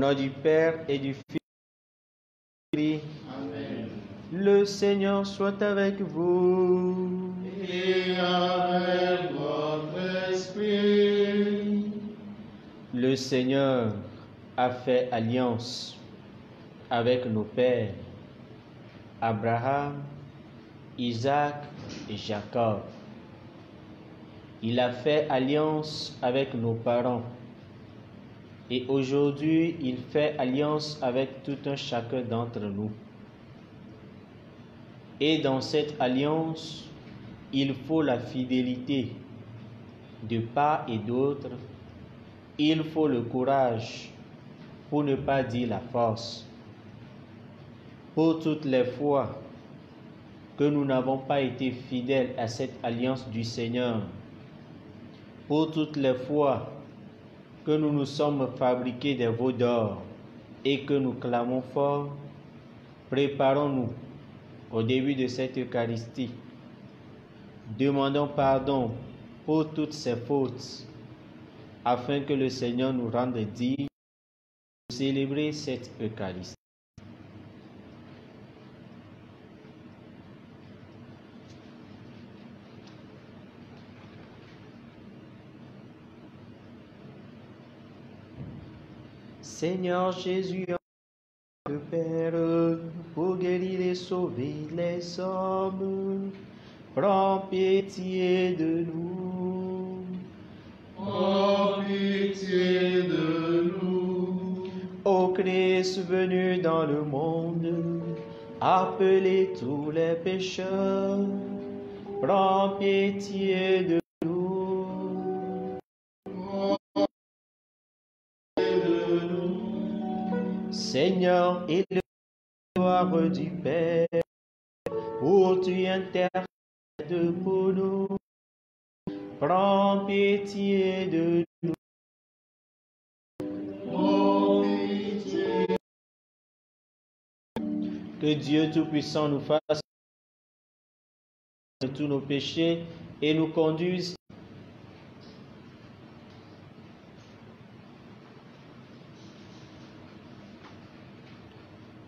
nom du Père et du Fils. Amen. Le Seigneur soit avec vous. Et avec votre esprit. Le Seigneur a fait alliance avec nos pères, Abraham, Isaac et Jacob. Il a fait alliance avec nos parents. Et aujourd'hui, il fait alliance avec tout un chacun d'entre nous. Et dans cette alliance, il faut la fidélité de part et d'autre. Il faut le courage, pour ne pas dire la force. Pour toutes les fois que nous n'avons pas été fidèles à cette alliance du Seigneur, pour toutes les fois que nous nous sommes fabriqués des veaux d'or et que nous clamons fort, préparons-nous au début de cette Eucharistie. Demandons pardon pour toutes ces fautes, afin que le Seigneur nous rende dignes de célébrer cette Eucharistie. Seigneur Jésus, le Père, pour guérir et sauver les hommes, prends pitié de nous. Prends pitié de nous. Ô Christ venu dans le monde, appelez tous les pécheurs, prends pitié de nous. Seigneur, et le gloire du Père, où tu intercèdes pour nous, prends pitié de nous. Prends pitié. Que Dieu Tout-Puissant nous fasse de tous nos péchés et nous conduise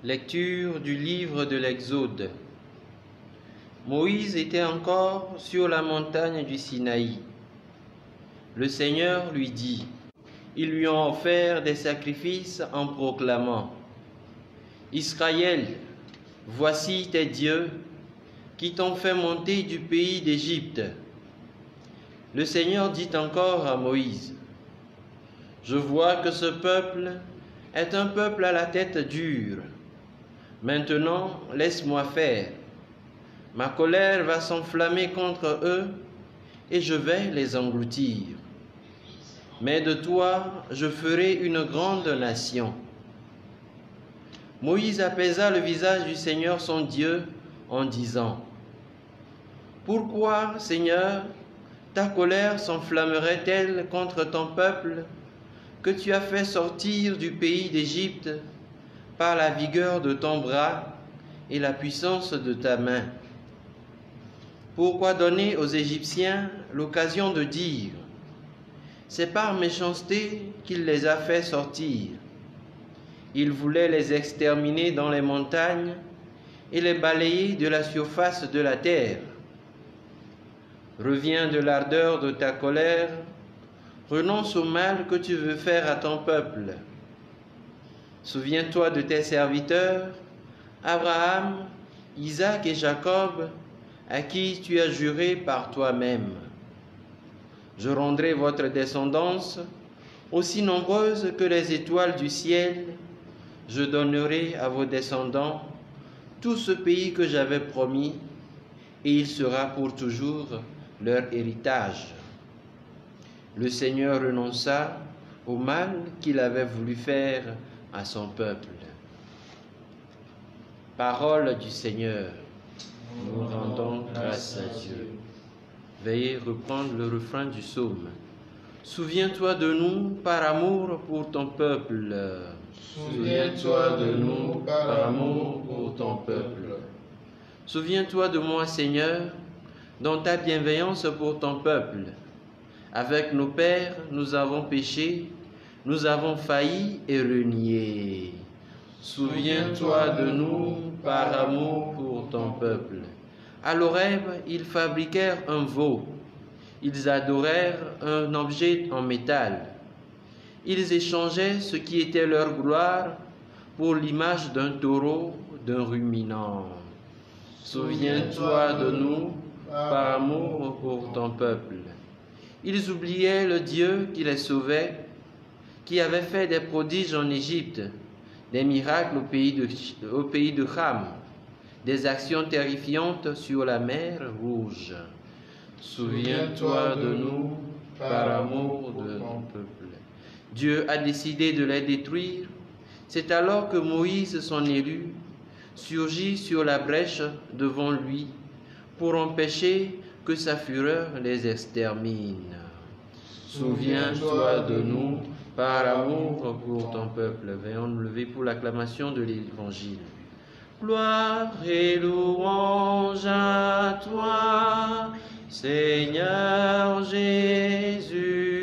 Lecture du livre de l'Exode. Moïse était encore sur la montagne du Sinaï. Le Seigneur lui dit, ils lui ont offert des sacrifices en proclamant, Israël, voici tes dieux qui t'ont fait monter du pays d'Égypte. Le Seigneur dit encore à Moïse, je vois que ce peuple est un peuple à la tête dure. Maintenant, laisse-moi faire. Ma colère va s'enflammer contre eux et je vais les engloutir. Mais de toi, je ferai une grande nation. Moïse apaisa le visage du Seigneur son Dieu en disant, pourquoi, Seigneur, ta colère s'enflammerait-elle contre ton peuple que tu as fait sortir du pays d'Égypte par la vigueur de ton bras et la puissance de ta main? Pourquoi donner aux Égyptiens l'occasion de dire, c'est par méchanceté qu'il les a fait sortir. Il voulait les exterminer dans les montagnes et les balayer de la surface de la terre. Reviens de l'ardeur de ta colère, renonce au mal que tu veux faire à ton peuple. Souviens-toi de tes serviteurs, Abraham, Isaac et Jacob, à qui tu as juré par toi-même. Je rendrai votre descendance aussi nombreuse que les étoiles du ciel. Je donnerai à vos descendants tout ce pays que j'avais promis, et il sera pour toujours leur héritage. Le Seigneur renonça au mal qu'il avait voulu faire à son peuple. Parole du Seigneur. Nous rendons grâce à Dieu. Veuillez reprendre le refrain du psaume. Souviens-toi de nous par amour pour ton peuple. Souviens-toi de nous par amour pour ton peuple. Souviens-toi de moi, Seigneur, dans ta bienveillance pour ton peuple. Avec nos pères, nous avons péché, nous avons failli et renié. Souviens-toi de nous par amour pour ton peuple. À l'Horeb, ils fabriquèrent un veau. Ils adorèrent un objet en métal. Ils échangeaient ce qui était leur gloire pour l'image d'un taureau, d'un ruminant. Souviens-toi de nous par amour pour ton peuple. Ils oubliaient le Dieu qui les sauvait, qui avait fait des prodiges en Égypte, des miracles au pays de Cham, des actions terrifiantes sur la mer Rouge. Souviens-toi de nous par amour de ton peuple. Dieu a décidé de les détruire. C'est alors que Moïse, son élu, surgit sur la brèche devant lui pour empêcher que sa fureur les extermine. Souviens-toi de nous par amour pour ton peuple. Veillons nous lever pour l'acclamation de l'Évangile. Gloire et louange à toi, Seigneur Jésus.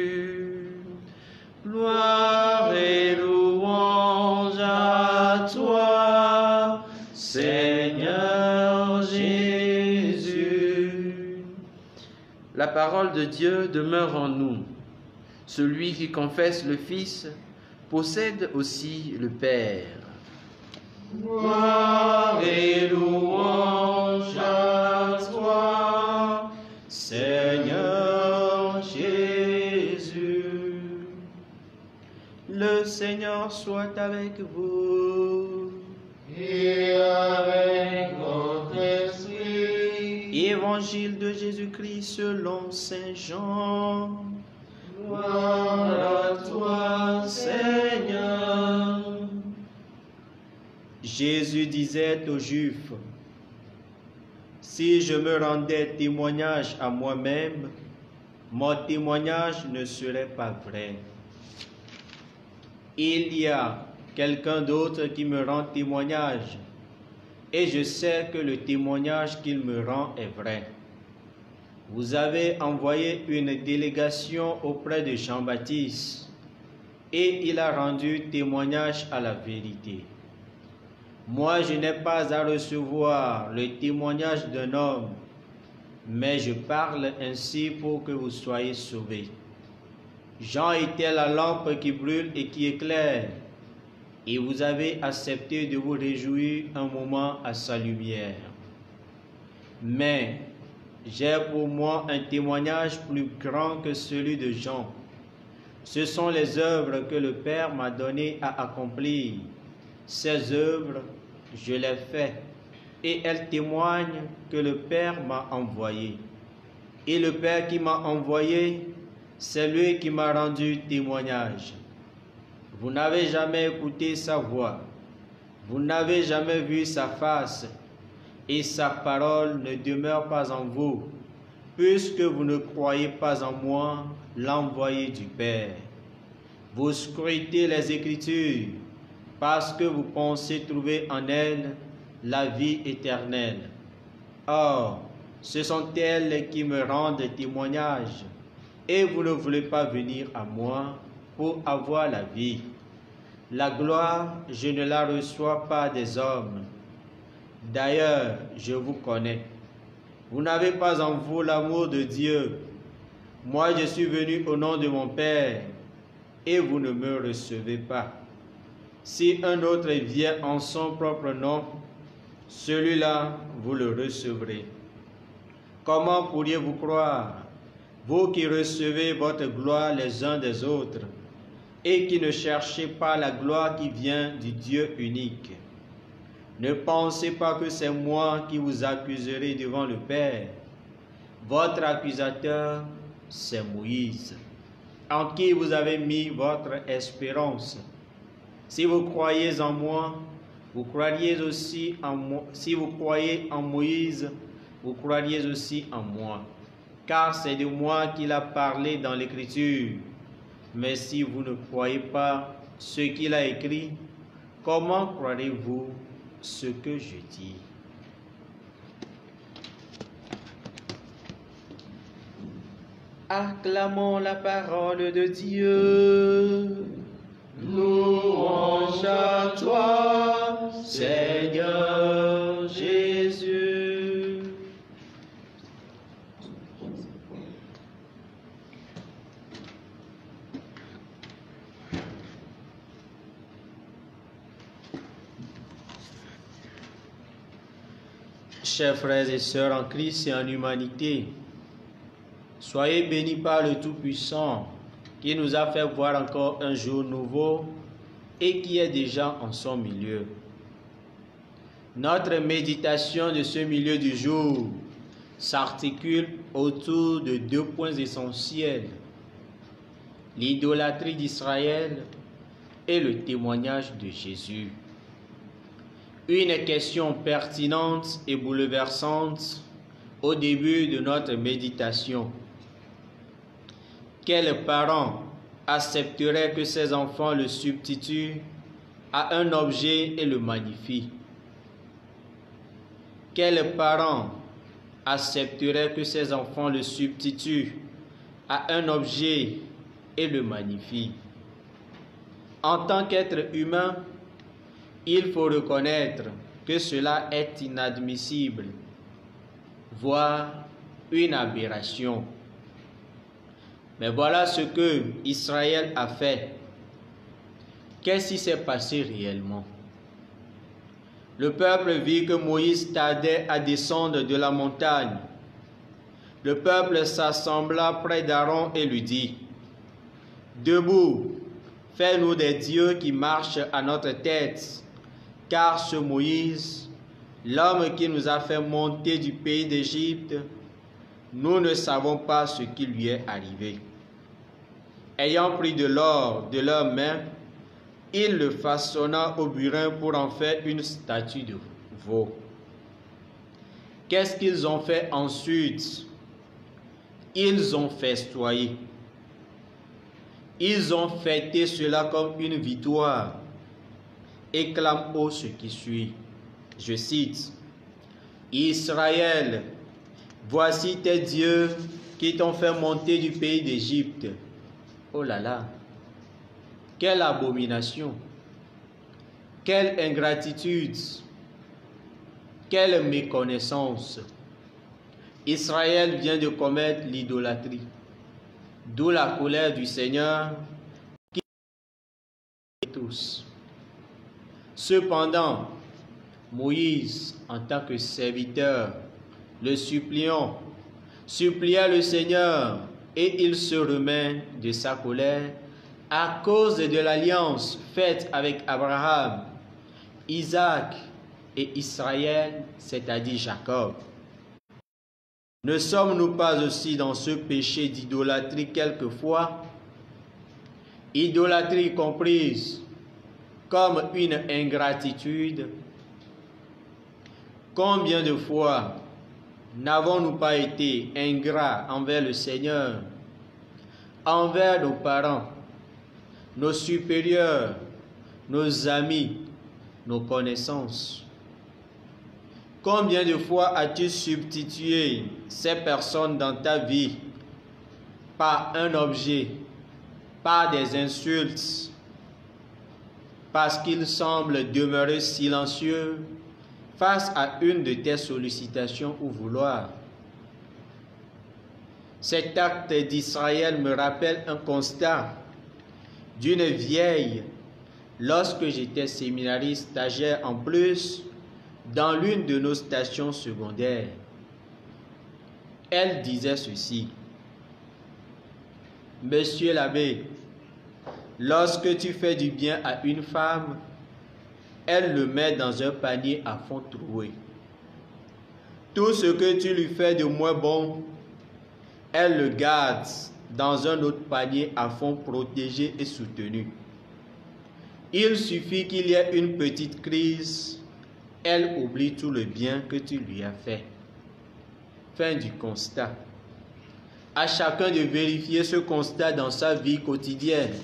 Gloire et louange à toi, Seigneur Jésus. La parole de Dieu demeure en nous. Celui qui confesse le Fils possède aussi le Père. Gloire et louange à toi, Seigneur Jésus. Le Seigneur soit avec vous. Et avec votre esprit. Évangile de Jésus-Christ selon Saint Jean. Gloire à toi, Seigneur. Jésus disait aux Juifs, « Si je me rendais témoignage à moi-même, mon témoignage ne serait pas vrai. Il y a quelqu'un d'autre qui me rend témoignage, et je sais que le témoignage qu'il me rend est vrai. Vous avez envoyé une délégation auprès de Jean-Baptiste, et il a rendu témoignage à la vérité. Moi, je n'ai pas à recevoir le témoignage d'un homme, mais je parle ainsi pour que vous soyez sauvés. Jean était la lampe qui brûle et qui éclaire, et vous avez accepté de vous réjouir un moment à sa lumière. Mais j'ai pour moi un témoignage plus grand que celui de Jean. Ce sont les œuvres que le Père m'a donné à accomplir. Ces œuvres, je les fais, et elles témoignent que le Père m'a envoyé. Et le Père qui m'a envoyé, c'est lui qui m'a rendu témoignage. Vous n'avez jamais écouté sa voix, vous n'avez jamais vu sa face, et sa parole ne demeure pas en vous, puisque vous ne croyez pas en moi, l'envoyé du Père. Vous scrutez les Écritures, parce que vous pensez trouver en elles la vie éternelle. Or, ce sont elles qui me rendent témoignage, et vous ne voulez pas venir à moi pour avoir la vie. La gloire, je ne la reçois pas des hommes. D'ailleurs, je vous connais. Vous n'avez pas en vous l'amour de Dieu. Moi, je suis venu au nom de mon Père, et vous ne me recevez pas. Si un autre vient en son propre nom, celui-là, vous le recevrez. Comment pourriez-vous croire, vous qui recevez votre gloire les uns des autres, et qui ne cherchez pas la gloire qui vient du Dieu unique? Ne pensez pas que c'est moi qui vous accuserai devant le Père. Votre accusateur, c'est Moïse, en qui vous avez mis votre espérance. Si vous croyez en moi, vous croiriez aussi en moi. Si vous croyez en Moïse, vous croiriez aussi en moi. Car c'est de moi qu'il a parlé dans l'Écriture. Mais si vous ne croyez pas ce qu'il a écrit, comment croirez-vous ce que je dis? Acclamons la parole de Dieu. Louange à toi, Seigneur Jésus. Chers frères et sœurs en Christ et en humanité, soyez bénis par le Tout-Puissant qui nous a fait voir encore un jour nouveau et qui est déjà en son milieu. Notre méditation de ce milieu du jour s'articule autour de 2 points essentiels: l'idolâtrie d'Israël et le témoignage de Jésus. Une question pertinente et bouleversante au début de notre méditation. Quels parents accepteraient que ses enfants le substituent à un objet et le magnifient? Quels parents accepteraient que ses enfants le substituent à un objet et le magnifient? En tant qu'être humain, il faut reconnaître que cela est inadmissible, voire une aberration. Mais voilà ce que Israël a fait. Qu'est-ce qui s'est passé réellement? Le peuple vit que Moïse tardait à descendre de la montagne. Le peuple s'assembla près d'Aaron et lui dit: Debout, fais-nous des dieux qui marchent à notre tête, car ce Moïse, l'homme qui nous a fait monter du pays d'Égypte, nous ne savons pas ce qui lui est arrivé. Ayant pris de l'or de leurs mains, il le façonna au burin pour en faire une statue de veau. Qu'est-ce qu'ils ont fait ensuite? Ils ont festoyé. Ils ont fêté cela comme une victoire et clament haut ce qui suit. Je cite: Israël, voici tes dieux qui t'ont fait monter du pays d'Égypte. Oh là là! Quelle abomination! Quelle ingratitude! Quelle méconnaissance! Israël vient de commettre l'idolâtrie. D'où la colère du Seigneur qui tous. Cependant, Moïse, en tant que serviteur, le supplia le Seigneur, et il se remet de sa colère à cause de l'alliance faite avec Abraham, Isaac et Israël, c'est-à-dire Jacob. Ne sommes-nous pas aussi dans ce péché d'idolâtrie quelquefois? Idolâtrie comprise comme une ingratitude. Combien de fois n'avons-nous pas été ingrats envers le Seigneur, envers nos parents, nos supérieurs, nos amis, nos connaissances? Combien de fois as-tu substitué ces personnes dans ta vie par un objet, par des insultes, parce qu'ils semblent demeurer silencieux face à une de tes sollicitations ou vouloirs? Cet acte d'Israël me rappelle un constat d'une vieille, lorsque j'étais séminariste stagiaire en plus, dans l'une de nos stations secondaires. Elle disait ceci: Monsieur l'abbé, lorsque tu fais du bien à une femme, elle le met dans un panier à fond troué. Tout ce que tu lui fais de moins bon, elle le garde dans un autre panier à fond protégé et soutenu. Il suffit qu'il y ait une petite crise, elle oublie tout le bien que tu lui as fait. Fin du constat. À chacun de vérifier ce constat dans sa vie quotidienne,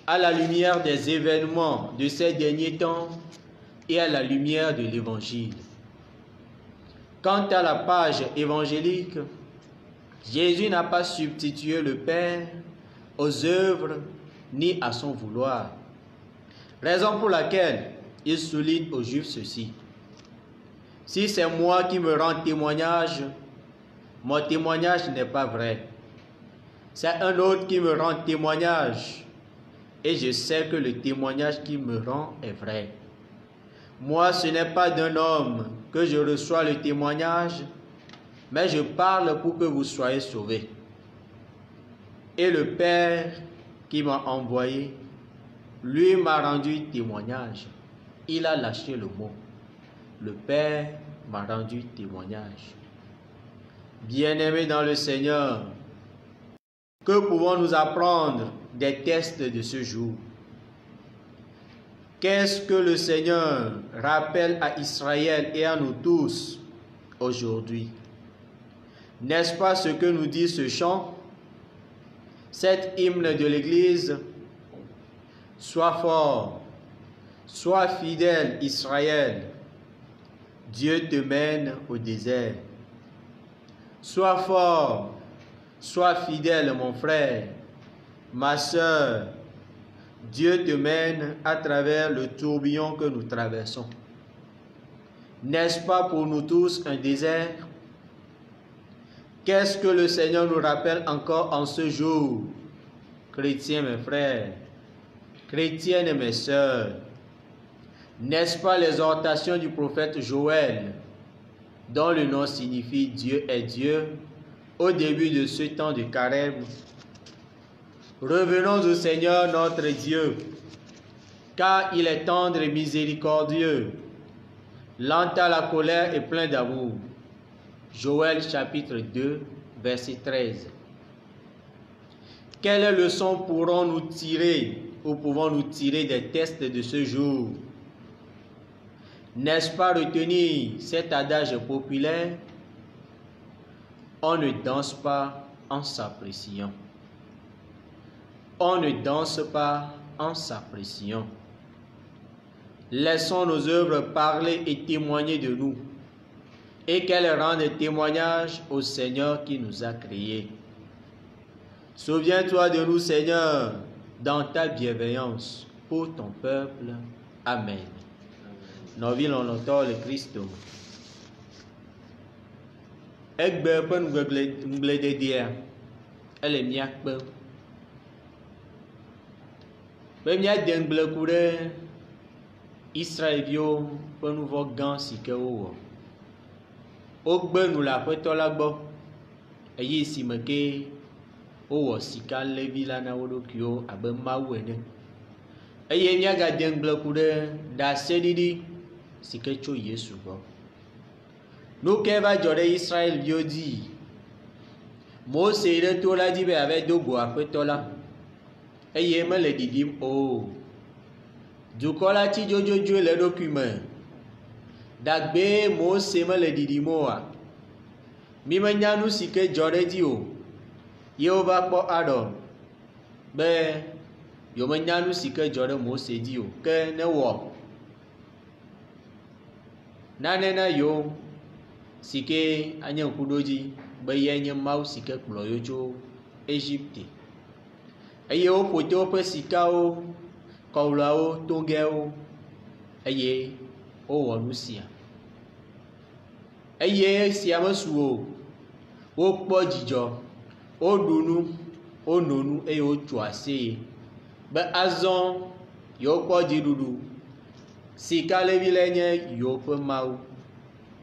à la lumière des événements de ces derniers temps et à la lumière de l'Évangile. Quant à la page évangélique, Jésus n'a pas substitué le Père aux œuvres ni à son vouloir. Raison pour laquelle il souligne aux Juifs ceci. Si c'est moi qui me rends témoignage, mon témoignage n'est pas vrai. C'est un autre qui me rend témoignage, et je sais que le témoignage qui me rend est vrai. Moi, ce n'est pas d'un homme que je reçois le témoignage, mais je parle pour que vous soyez sauvés. Et le Père qui m'a envoyé, lui m'a rendu témoignage. Il a lâché le mot. Le Père m'a rendu témoignage. Bien-aimés dans le Seigneur, que pouvons-nous apprendre des tests de ce jour? Qu'est-ce que le Seigneur rappelle à Israël et à nous tous aujourd'hui? N'est-ce pas ce que nous dit ce chant? Cet hymne de l'Église: sois fort, sois fidèle Israël, Dieu te mène au désert. Sois fort, sois fidèle mon frère, ma sœur, Dieu te mène à travers le tourbillon que nous traversons. N'est-ce pas pour nous tous un désert? Qu'est-ce que le Seigneur nous rappelle encore en ce jour? Chrétiens mes frères, chrétiennes mes sœurs, n'est-ce pas l'exhortation du prophète Joël, dont le nom signifie Dieu est Dieu, au début de ce temps de carême? Revenons au Seigneur notre Dieu, car il est tendre et miséricordieux, lent à la colère et plein d'amour. Joël chapitre 2, verset 13. Quelle leçon pourrons-nous tirer ou pouvons-nous tirer des tests de ce jour? N'est-ce pas retenir cet adage populaire? On ne danse pas en s'appréciant. On ne danse pas en s'appréciant. Laissons nos œuvres parler et témoigner de nous, et qu'elles rendent témoignage au Seigneur qui nous a créés. Souviens-toi de nous, Seigneur, dans ta bienveillance pour ton peuple. Amen. Nos villes ont longtemps le Christ. Egbe ƒe ŋugblededea, ele míakpe. Be míade ŋugbleku ɖe Israelviwo ƒe nu vɔ̃ gã si ke wowɔ. Wogbe nu le Aƒetɔ la gbɔ, eye si me ke wowɔ sika lévi la na wo ɖokuiwo abe Mawu ene. Eye míagade ŋugbleku ɖe ɖaseɖiɖi si ke tso Yesu gbɔ. Nu ke va dzɔ ɖe Israelviwo dzi? Mose yi ɖe to la dzi be yeava do go Aƒetɔ la, eye mele ɖiɖim o. Dukɔ la tsi dzodzodzoe le eɖokui me. Dagbe Mose mele ɖiɖim oa? Mi menya nu si ke dzɔ ɖe dzi o. Ye wova kpɔ Aron be yomenya nu si ke dzɔ ɖe Mose dzi o, ke ne wɔ nane na yewo si ke anye ŋkuɖodzi be ye nye Mawu si ke kplɔ yewo tso Egypte. Eye woƒo te woƒe sikawo, kɔwlawo, togɛwo, eye wowɔ nu sia. Eye sia mesu o. Wokpɔ dzidzɔ, woɖu nu, wono nu, eye wotso aseye be azɔ yewokpɔ dziɖuɖu. Sika levi le nye yewo ƒe Mawu.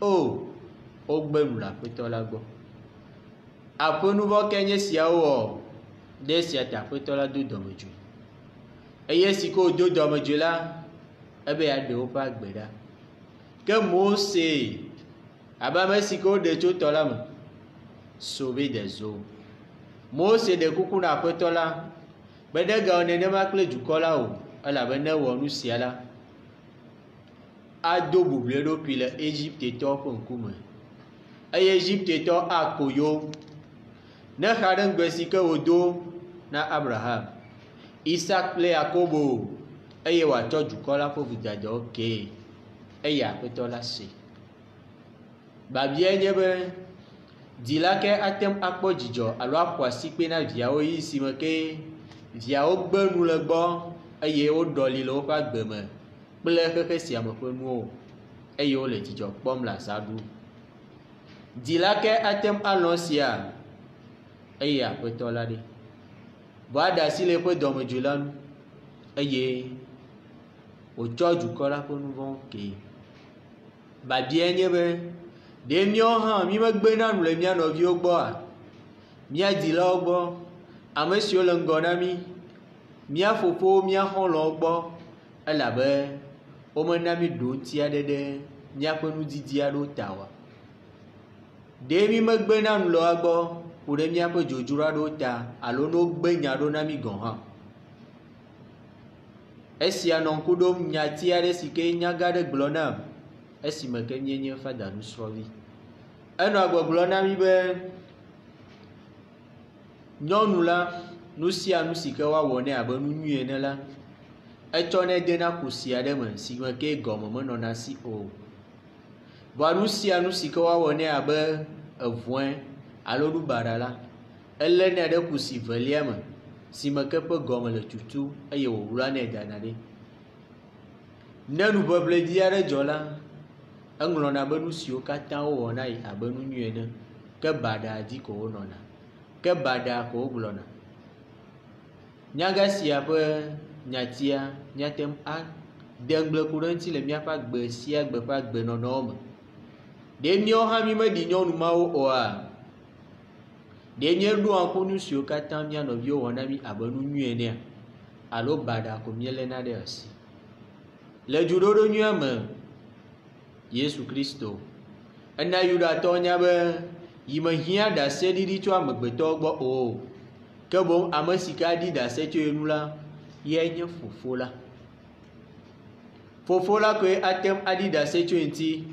O, wogbe nu le Aƒetɔ la gbɔ. Aƒenuvɔ ke nye siawo wɔ, ɖe sia ta Aƒetɔ la do dɔmedzoe. Eye si ke wòdo dɔmedzoe la, ebe yeaɖe woƒe agbe ɖa. Ke Mose, abe ame si ke woɖe tso tɔ la me, sauvé des eaux. Mose ɖe kuku na Aƒetɔ la be negawɔ nenema kple dukɔ la o, elabe ne wɔ nu sia la, ado bublu eɖokui le Egyptetɔwo ƒe ŋkume, eye Egyptetɔ ako yewo. Ne xa ɖe ŋgbe si ke wòdo na Abraham, Isaac kple Yakobo, eye wòatsɔ dukɔ la ƒe vodadawo kee, eye Aƒetɔ la se. Babia nye be di la ke atem akpɔ dzidzɔ alo aƒo asikpe na viawo yi si me ke viawo gbe nu le gbɔ eye woɖɔli le woƒe agbe me kple xexe sia me ƒe nuwo eye wole dzidzɔ kpɔm le aza ɖum. Dzila ke atem alɔ sia eye aƒetɔ la ɖe vɔ aɖe asi le eƒe dɔmedzoe la nu eye wòtsɔ dukɔ la ƒe nu vɔ̃wo kee. Babia nye be ɖe míawo hã mí megbena nu le mía nɔviwo gbɔa, mía dzilawo gbɔ, ame siwo le ŋgɔ na mí, mía fofowo, mía xɔlɔwo gbɔ, elabe womena mí ɖo ŋuti aɖe ɖe míaƒe nudidi aɖewo ta oa. Ɖe mí megbena nu le woa gbɔ ƒo ɖe míaƒe dzodzro aɖewo ta alo ne wogbe nya ɖo na mí gɔ̃ hã. Esia nɔ ŋku ɖom nyati aɖe si ke nyaga aɖe gblɔ nam esime ke míenye fada nusrɔ̃vi. Enɔ gbɔgblɔ na mí be nyɔnu la, nu sia nu si ke woawɔ nɛ abe nu nyui ene la, etsɔnɛ dena kusi aɖe me si me ke gɔme menɔna si o. Vɔa nu sia nu si ke woawɔ nɛ abe evɔ̃e alo nubaɖa la, elénɛ ɖe kusi velia me si me ke ƒe gɔme le tutu eye wòwlanɛ dana ɖe. Ne nuʋeʋlevi aɖe dzɔ la, eŋlɔna be nu siwo katã wowɔna yi abe nu nyui ene, ke baɖa dzi ko wonɔna, ke baɖa ko wogblɔna. Nyaga sia ƒe nyatia míatem ade ŋgbleku ɖe ŋuti le míaƒe agbe sia agbe ƒe agbenɔnɔwo me. Ɖe míawo hã mí meɖi nyɔnu mawo oa, ɖe míeɖoa ŋku nu siwo katã mía nɔviwo wɔna mí abe nu nyui enea, alo baɖa ko míeléna ɖe asi. Le dzoɖoɖo nyuia me, Yesu Kristo ena Yudatɔwo nya be yi mehiã ɖase ɖiɖi tso amegbetɔwo gbɔ o, ke boŋ ame si ke aɖi ɖase tso ye nu la, yae nye Fofo la. Fofo la koe atem aɖi ɖase tso ŋuti,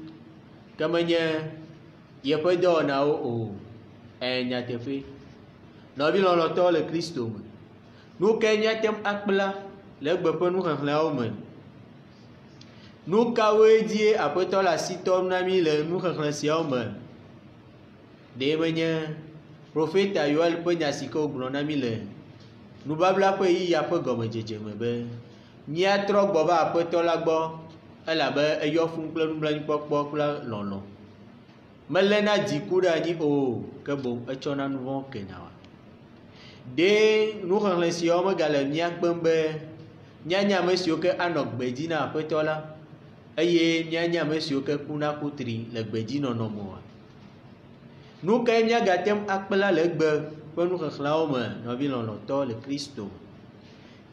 ke menye yeƒe dɔwɔnawo o. Nyateƒe, nɔvi lɔlɔ̃tɔwo le Kristo me, nu ke míatem akpla le egbe ƒe nuxexlẽawo me, nu kawoe dzie Aƒetɔ le asi tɔm na mí le nuxexlẽ siawo me? Ɖe menye profeta Yoel ƒe nya si ke wogblɔ na mí le nubabla ƒe yiyia ƒe gɔmedzedze me be míatrɔ gbɔ va Aƒetɔ la gbɔ elabe eyɔ fũu kple nublanuikpɔkpɔ kple lɔlɔ̃. Meléna dziku ɖe anyi o, ke boŋ etsɔna nu vɔ̃wo kena wa. Ɖe nuxexlẽ siawo megale mía kpem be míanye ame siwo ke anɔ gbedzi na Aƒetɔ la eye míanye ame siwo ke kuna kutri le gbedzinɔnɔ me oa. Nu kae míagatem akpla le egbe ƒe nuxexlẽawo me, nɔvi lɔlɔ̃tɔwo le Kristo?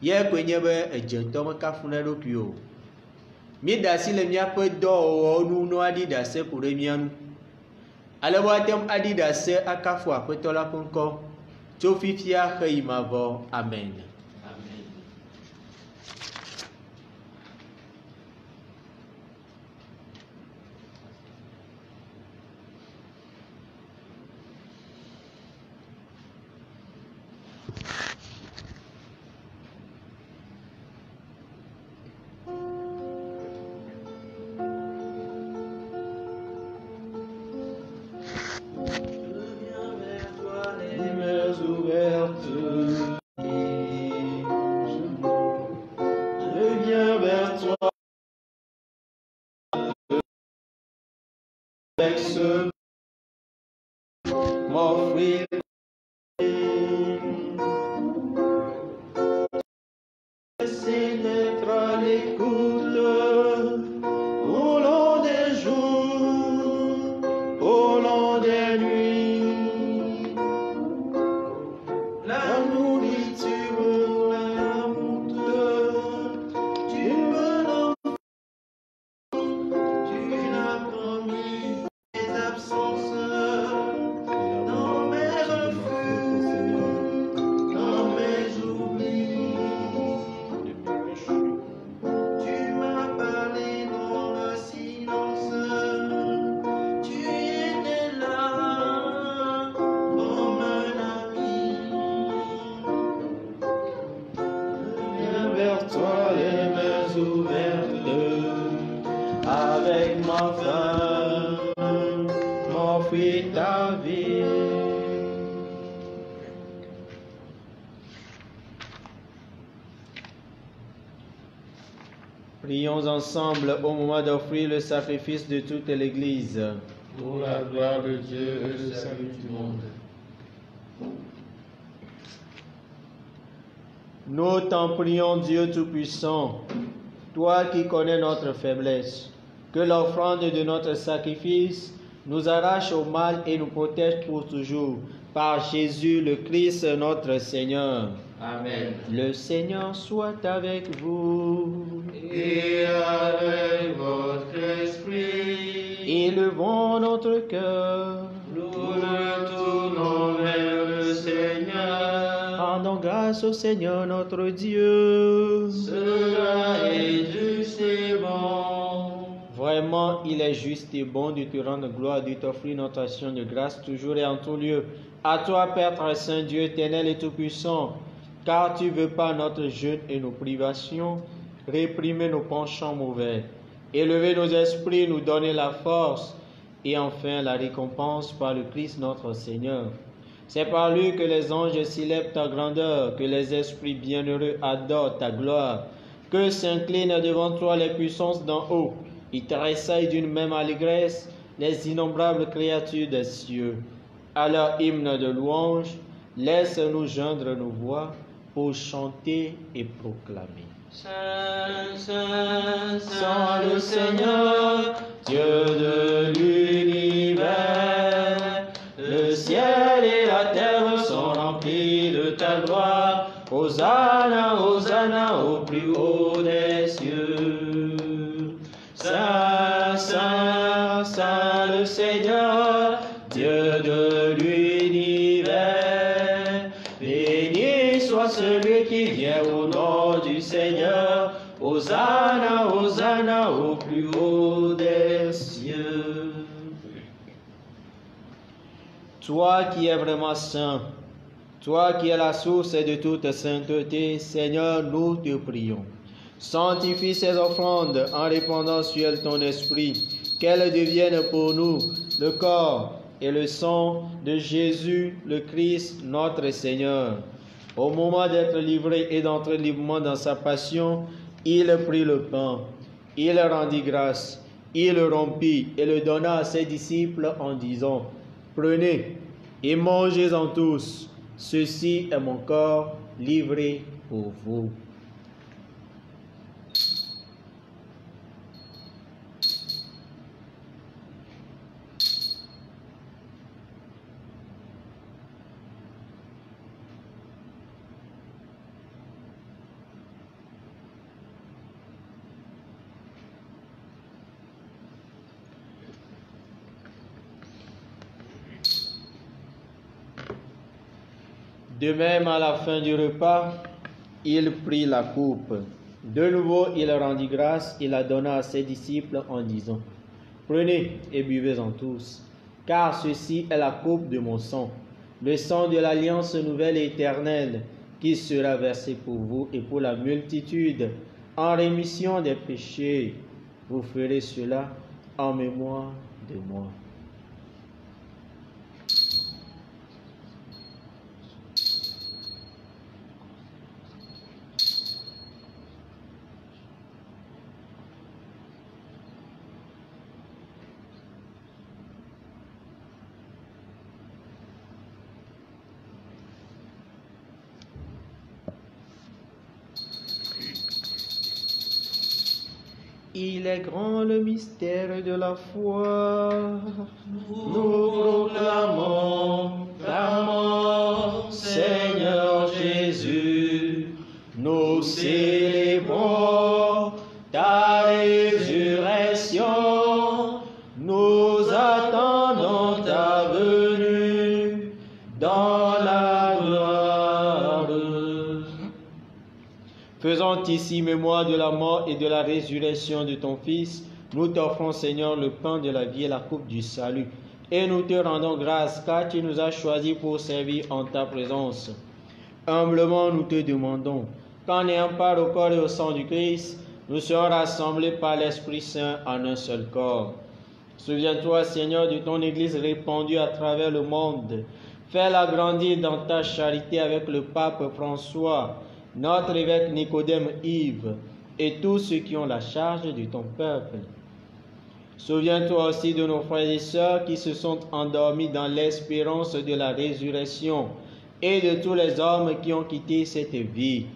Yae koe nye be edze ŋutɔ mekafuna eɖokui o. Míeɖe asi le míaƒe dɔwɔwɔwo nu ne woaɖi ɖase ko ɖe mía nu, ale be woatem aɖi ɖase akafu Aƒetɔ la ƒe ŋkɔ tso fifia xe yi mavɔ. Amen. Prions ensemble au moment d'offrir le sacrifice de toute l'Église. Pour la gloire de Dieu et le salut du monde. Nous t'en prions, Dieu Tout-Puissant, toi qui connais notre faiblesse, que l'offrande de notre sacrifice nous arrache au mal et nous protège pour toujours. Par Jésus le Christ, notre Seigneur. Amen. Le Seigneur soit avec vous. Et avec votre esprit, Élevons notre cœur. nous le tournons vers le Seigneur. Rendons grâce au Seigneur notre Dieu. Cela est juste et bon. Vraiment, il est juste et bon de te rendre gloire, de t'offrir notre action de grâce toujours et en tout lieu. À toi, Père très saint, Dieu éternel et tout-puissant, car tu veux pas notre jeûne et nos privations, réprimer nos penchants mauvais, élever nos esprits, nous donner la force et enfin la récompense par le Christ notre Seigneur. C'est par lui que les anges célèbrent ta grandeur, que les esprits bienheureux adorent ta gloire, que s'inclinent devant toi les puissances d'en haut. Ils tressaillent d'une même allégresse les innombrables créatures des cieux. À leur hymne de louange, laisse-nous joindre nos voix pour chanter et proclamer. Saint, Saint, Saint le Seigneur, Dieu de l'univers. Le ciel et la terre sont remplis de ta gloire. Hosanna, Hosanna au plus haut des cieux. Saint, Saint, Saint le Seigneur, Dieu de l'univers. Béni soit celui qui vient au nom du Seigneur. Hosanna, Hosanna au plus haut des cieux. Toi qui es vraiment saint, toi qui es la source de toute sainteté, Seigneur, nous te prions. Sanctifie ces offrandes en répandant sur elles ton esprit, qu'elles deviennent pour nous le corps et le sang de Jésus, le Christ, notre Seigneur. Au moment d'être livré et d'entrer librement dans sa passion, il prit le pain, il rendit grâce, il le rompit et le donna à ses disciples en disant, « Prenez et mangez-en tous, ceci est mon corps livré pour vous. » De même, à la fin du repas, il prit la coupe. De nouveau, il rendit grâce et la donna à ses disciples en disant, « Prenez et buvez-en tous, car ceci est la coupe de mon sang, le sang de l'alliance nouvelle et éternelle, qui sera versé pour vous et pour la multitude en rémission des péchés. Vous ferez cela en mémoire de moi. » Il est grand le mystère de la foi. Nous proclamons ta mort, Seigneur Jésus. Nous célébrons ta résurrection. Nous attendons ta venue dans la gloire. Faisant ici mémoire de la mort et de la résurrection de ton Fils, nous t'offrons, Seigneur, le pain de la vie et la coupe du salut. Et nous te rendons grâce, car tu nous as choisis pour servir en ta présence. Humblement, nous te demandons qu'en ayant part au corps et au sang du Christ, nous serons rassemblés par l'Esprit Saint en un seul corps. Souviens-toi, Seigneur, de ton Église répandue à travers le monde. Fais-la grandir dans ta charité avec le pape François, notre évêque Nicodème Yves et tous ceux qui ont la charge de ton peuple. Souviens-toi aussi de nos frères et sœurs qui se sont endormis dans l'espérance de la résurrection et de tous les hommes qui ont quitté cette vie.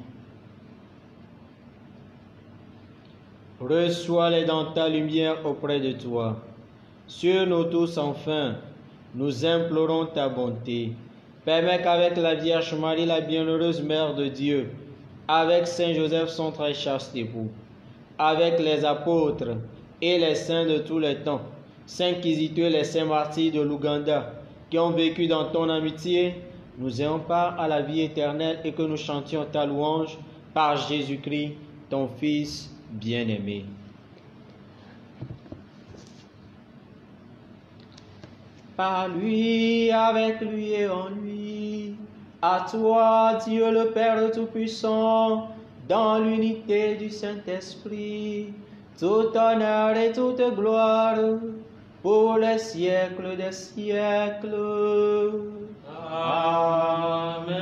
Reçois-les dans ta lumière auprès de toi. Sur nous tous enfin, nous implorons ta bonté. Permets qu'avec la Vierge Marie, la bienheureuse Mère de Dieu, avec Saint Joseph, son très chaste époux, avec les apôtres et les saints de tous les temps, saints inquisiteurs, les saints martyrs de l'Ouganda, qui ont vécu dans ton amitié, nous ayons part à la vie éternelle et que nous chantions ta louange par Jésus-Christ, ton Fils bien-aimé. Par lui, avec lui et en lui, à toi, Dieu le Père Tout-Puissant, dans l'unité du Saint-Esprit, tout honneur et toute gloire pour les siècles des siècles. Amen.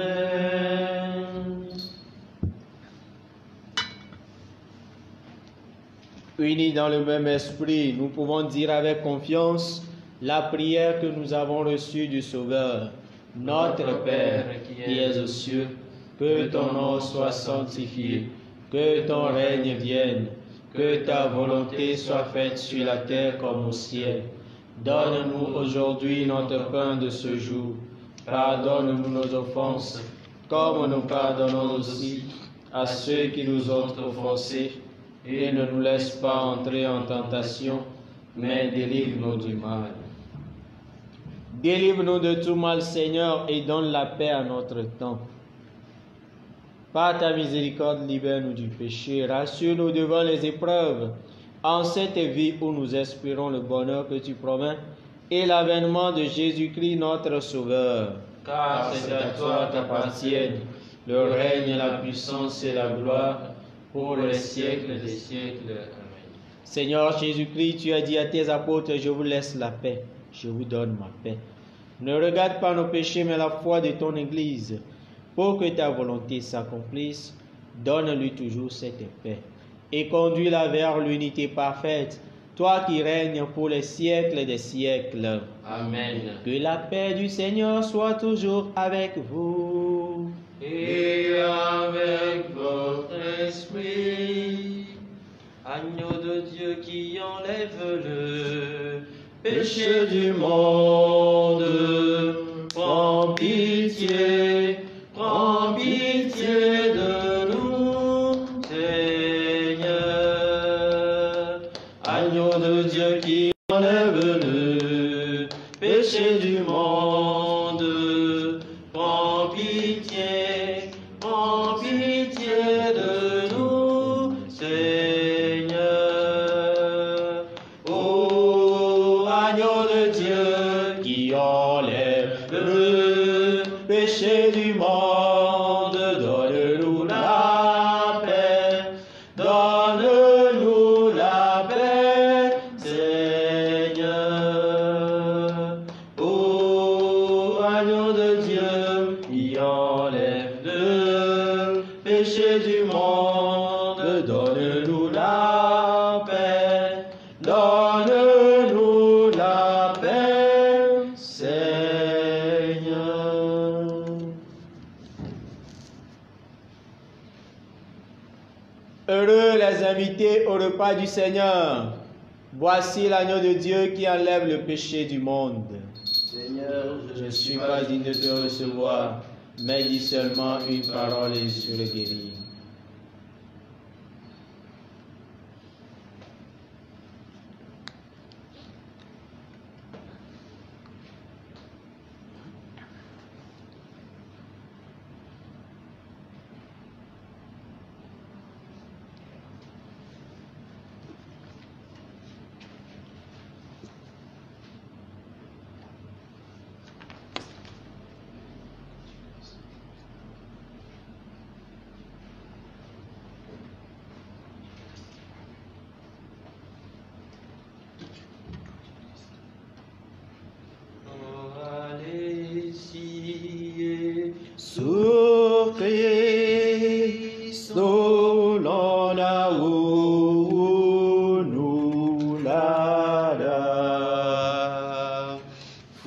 Unis dans le même esprit, nous pouvons dire avec confiance la prière que nous avons reçue du Sauveur. Notre Père qui es aux cieux, que ton nom soit sanctifié, que ton règne vienne, que ta volonté soit faite sur la terre comme au ciel. Donne-nous aujourd'hui notre pain de ce jour. Pardonne-nous nos offenses, comme nous pardonnons aussi à ceux qui nous ont offensés. Et ne nous laisse pas entrer en tentation, mais délivre-nous du mal. Délivre-nous de tout mal, Seigneur, et donne la paix à notre temps. Par ta miséricorde, libère-nous du péché, rassure-nous devant les épreuves, en cette vie où nous espérons le bonheur que tu promets et l'avènement de Jésus-Christ, notre Sauveur. Car c'est à toi qu'appartiennent le règne, la puissance et la gloire, pour les siècles des siècles. Amen. Seigneur Jésus-Christ, tu as dit à tes apôtres, je vous laisse la paix, je vous donne ma paix. Ne regarde pas nos péchés, mais la foi de ton Église. Pour que ta volonté s'accomplisse, donne-lui toujours cette paix. Et conduis-la vers l'unité parfaite, toi qui règnes pour les siècles des siècles. Amen. Que la paix du Seigneur soit toujours avec vous. Et avec votre esprit. Agneau de Dieu qui enlève le Péché du monde, prends pitié de nous, Seigneur. Agneau de Dieu qui enlève le péché du monde, prends pitié de nous, Seigneur. Ô agneau de Dieu qui enlève le péché du monde, donne-nous la paix, donne-nous la paix, Seigneur. Ô agneau de Dieu qui enlève le péché du monde, donne-nous la paix, donne-nous la paix, Seigneur. Heureux les invités au repas du Seigneur. Voici l'agneau de Dieu qui enlève le péché du monde. Seigneur, Je ne suis pas digne de te recevoir, mais dis seulement une parole et je serai guéri.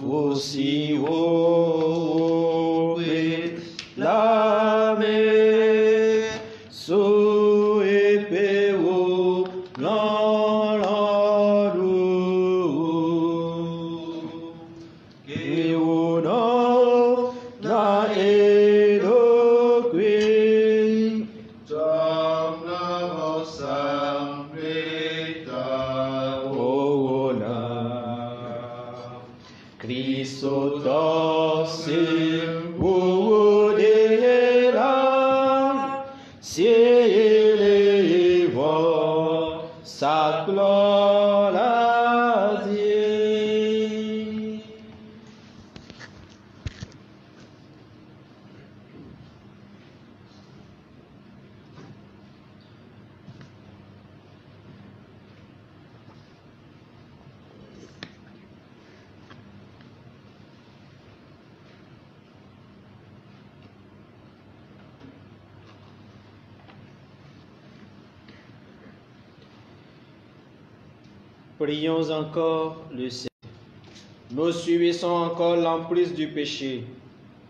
Aussi haut la mer, sous épée au dans la l'eau, et au nord la éloqué, tom la vossa preta ona, Cristo doce o dera, si élevant sa gloire à Dieu. Prions encore le Seigneur. Nous subissons encore l'emprise du péché.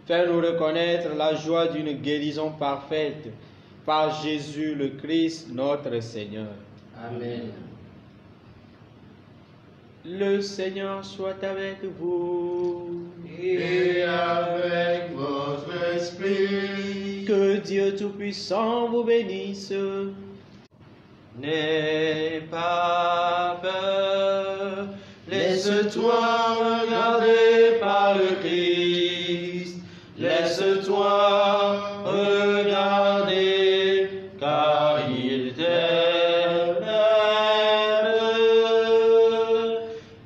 Fais-nous reconnaître la joie d'une guérison parfaite par Jésus le Christ, notre Seigneur. Amen. Le Seigneur soit avec vous. Et avec votre esprit, Que Dieu Tout-Puissant vous bénisse, n'aie pas peur, laisse-toi regarder par le Christ, laisse-toi regarder, car il t'aime.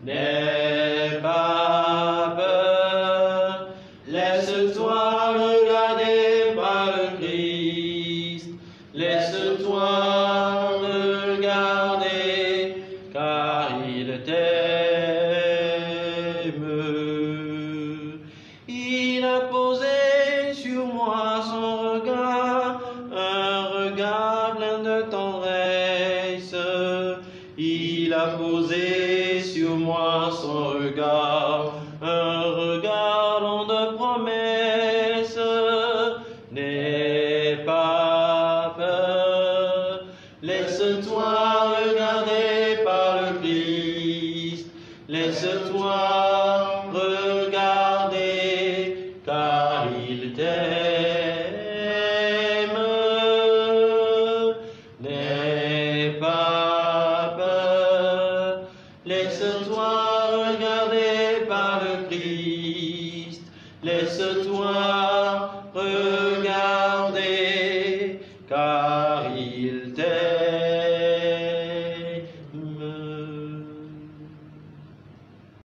N'aie pas peur, laisse-toi regarder par le Christ, laisse-toi regarder, car il t'aime. Il a posé sur moi son regard, un regard plein de tendresse. Il a posé sur moi son regard, un regard long de promesses. N'aie pas peur, laisse-toi regarder par le Christ, laisse-toi regarder, car il t'aime. N'aie pas peur, laisse-toi regarder par le Christ, laisse-toi regarder, car